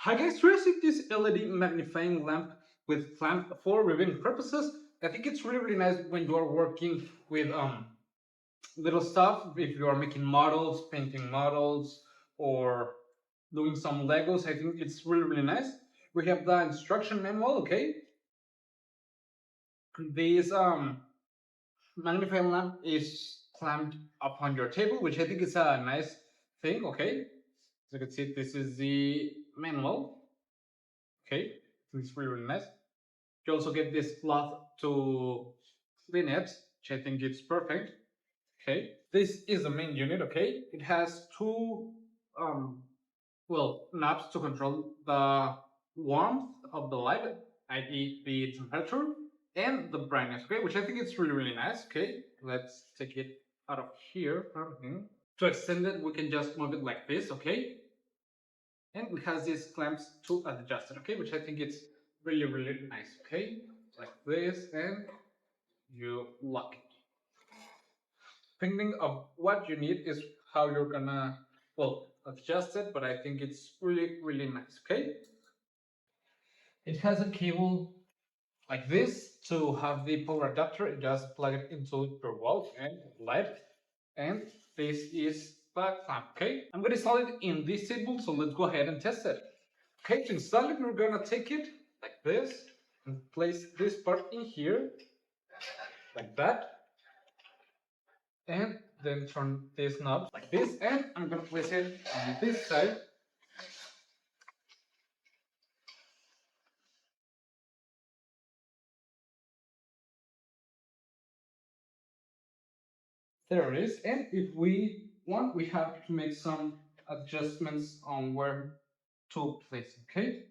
Hi guys, we're using this LED magnifying lamp with clamp for reviewing purposes. I think it's really nice when you are working with little stuff. If you are making models, painting models, or doing some Legos, I think it's really nice. We have the instruction manual. Okay, this magnifying lamp is clamped upon your table, which I think is a nice thing. Okay, as you can see, this is the manual. Okay, it's really nice. You also get this cloth to clean it, which I think it's perfect. Okay, this is the main unit. Okay, it has two knobs to control the warmth of the light, i.e. the temperature and the brightness. Okay, which I think it's really nice. Okay, let's take it out of here. To extend it, we can just move it like this. Okay, and it has these clamps to adjust it. Okay, which I think it's really nice. Okay, like this, and you lock it. Depending of what you need is how you're gonna adjust it, but I think it's really nice. Okay, it has a cable like this to have the power adapter. You just plug it into your wall and light, and this is the clamp. Okay, I'm gonna install it in this table, so let's go ahead and test it. Okay, to install it, we're gonna take it like this and place this part in here like that, and then turn this knob like this, and I'm gonna place it on this side. There it is. And if we want, we have to make some adjustments on where to place it. Okay,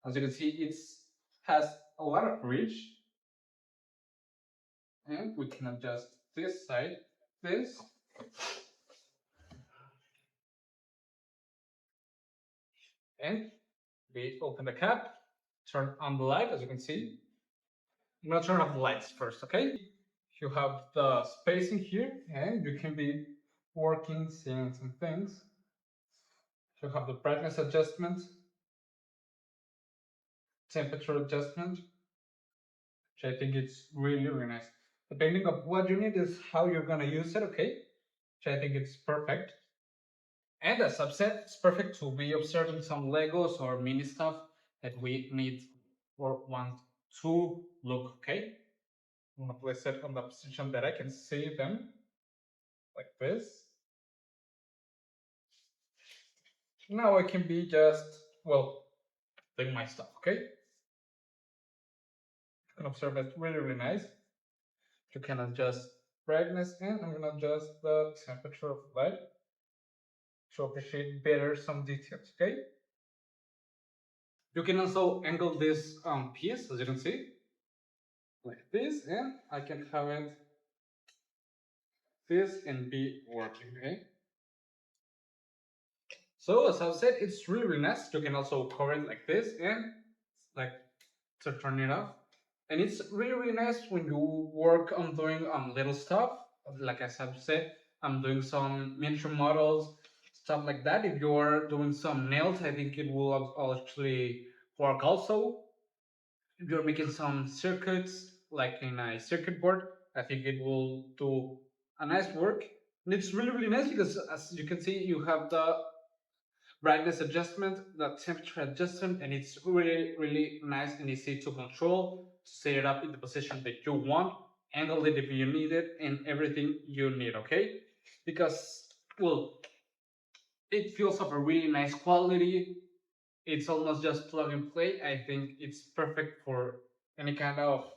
as you can see, it has a lot of reach, and we can adjust this side, this, and we open the cap, turn on the light. As you can see, I'm gonna turn off the lights first. Okay, you have the spacing here, and you can be working, seeing some things. You have the brightness adjustment, temperature adjustment, which I think it's really nice. Depending on what you need is how you're gonna use it. Okay, which I think it's perfect. And as I've said, it's perfect to be observing some Legos or mini stuff that we need or want to look. Okay, I'm gonna place it on the position that I can see them like this. Now I can be just doing my stuff. Okay, you can observe it's really nice. You can adjust brightness, and I'm gonna adjust the temperature of light to appreciate better some details. Okay, you can also angle this piece, as you can see, like this, and I can have it this and be working. Okay, so as I've said, it's really nice. You can also cover it like this and like to turn it off, and it's really nice when you work on doing little stuff. Like as I've said, I'm doing some miniature models, stuff like that. If you're doing some nails, I think it will actually work also. If you're making some circuits like in a circuit board, I think it will do a nice work. And it's really nice because as you can see, you have the brightness adjustment, the temperature adjustment, and it's really nice and easy to control, to set it up in the position that you want, angle it if you need it, and everything you need. Okay, because it feels of a really nice quality. It's almost just plug and play. I think it's perfect for any kind of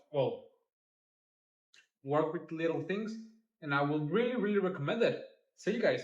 work with little things, and I will really recommend it. See you guys.